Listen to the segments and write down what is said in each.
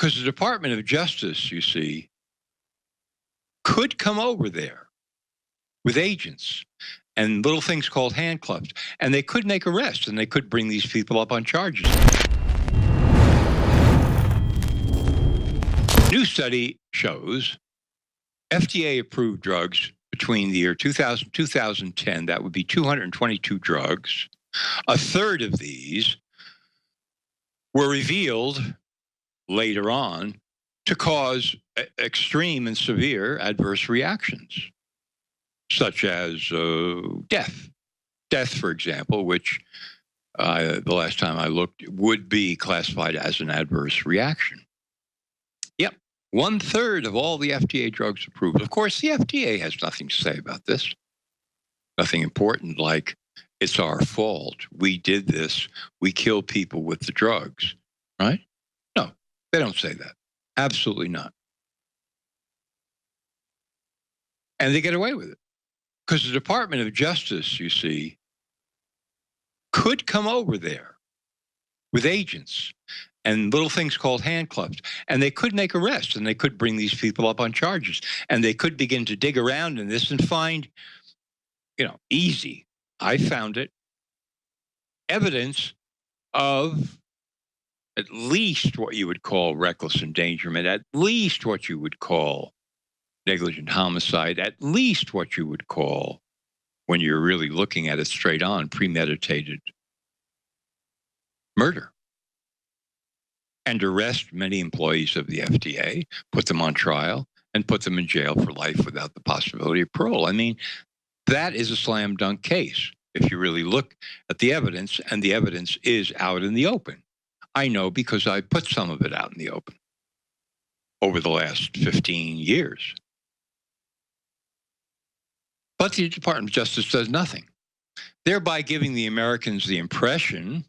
Because the Department of Justice, you see, could come over there with agents and little things called handcuffs, and they could make arrests, and they could bring these people up on charges. New study shows FDA-approved drugs between the year 2000 and 2010, that would be 222 drugs. A third of these were revealed later on to cause extreme and severe adverse reactions, such as death. Death, for example, which the last time I looked would be classified as an adverse reaction. Yep, 1/3 of all the FDA drugs approved. Of course, the FDA has nothing to say about this. Nothing important like, it's our fault. We did this. We kill people with the drugs, right? No, they don't say that. Absolutely not. And they get away with it. Because the Department of Justice, you see, could come over there with agents and little things called handcuffs, and they could make arrests, and they could bring these people up on charges, and they could begin to dig around in this and find, easy. I found it, evidence of at least what you would call reckless endangerment, at least what you would call negligent homicide, at least what you would call, when you're really looking at it straight on, premeditated murder. And arrest many employees of the FDA, put them on trial, and put them in jail for life without the possibility of parole. I mean, that is a slam dunk case if you really look at the evidence, and the evidence is out in the open. I know because I put some of it out in the open over the last 15 years. But the Department of Justice does nothing, thereby giving the Americans the impression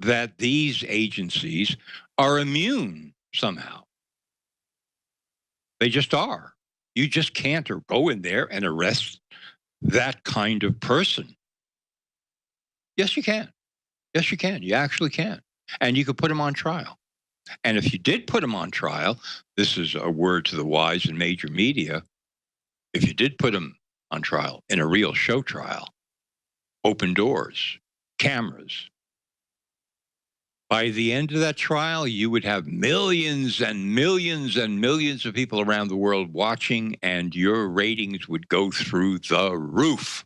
that these agencies are immune somehow. They just are. You just can't go in there and arrest that kind of person. Yes, you can. Yes, you can. You actually can. And you could put them on trial. And if you did put them on trial, this is a word to the wise in major media, if you did put them on trial in a real show trial, open doors, cameras, by the end of that trial, you would have millions and millions and millions of people around the world watching, and your ratings would go through the roof.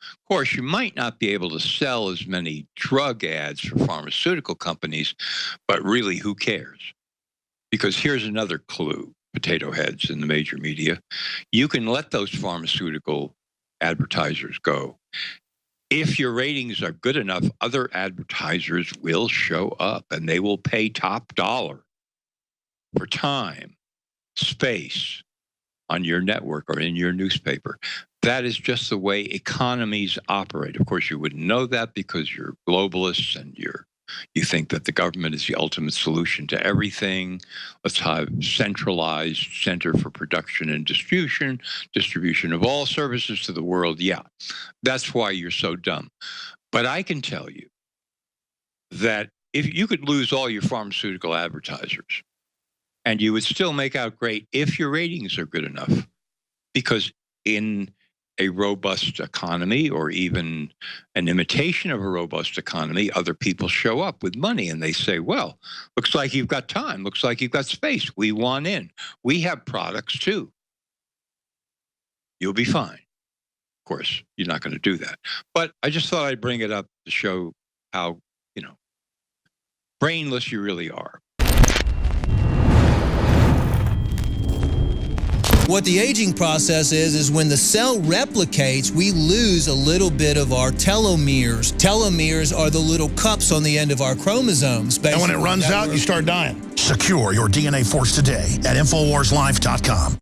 Of course, you might not be able to sell as many drug ads for pharmaceutical companies, but really, who cares? Because here's another clue, potato heads in the major media. You can let those pharmaceutical advertisers go. If your ratings are good enough, other advertisers will show up, and they will pay top dollar for time, space on your network or in your newspaper. That is just the way economies operate. Of course, you wouldn't know that because you're globalists and you think that the government is the ultimate solution to everything. Let's have centralized center for production and distribution of all services to the world. Yeah, that's why you're so dumb. But I can tell you that if you could lose all your pharmaceutical advertisers, and you would still make out great if your ratings are good enough, because in a robust economy, or even an imitation of a robust economy, other people show up with money and they say, well, looks like you've got time, looks like you've got space, we want in. We have products too. You'll be fine. Of course, you're not going to do that. But I just thought I'd bring it up to show how, brainless you really are. What the aging process is when the cell replicates, we lose a little bit of our telomeres. Telomeres are the little cups on the end of our chromosomes. And when it runs out, you start dying. Secure your DNA force today at InfoWarsLife.com.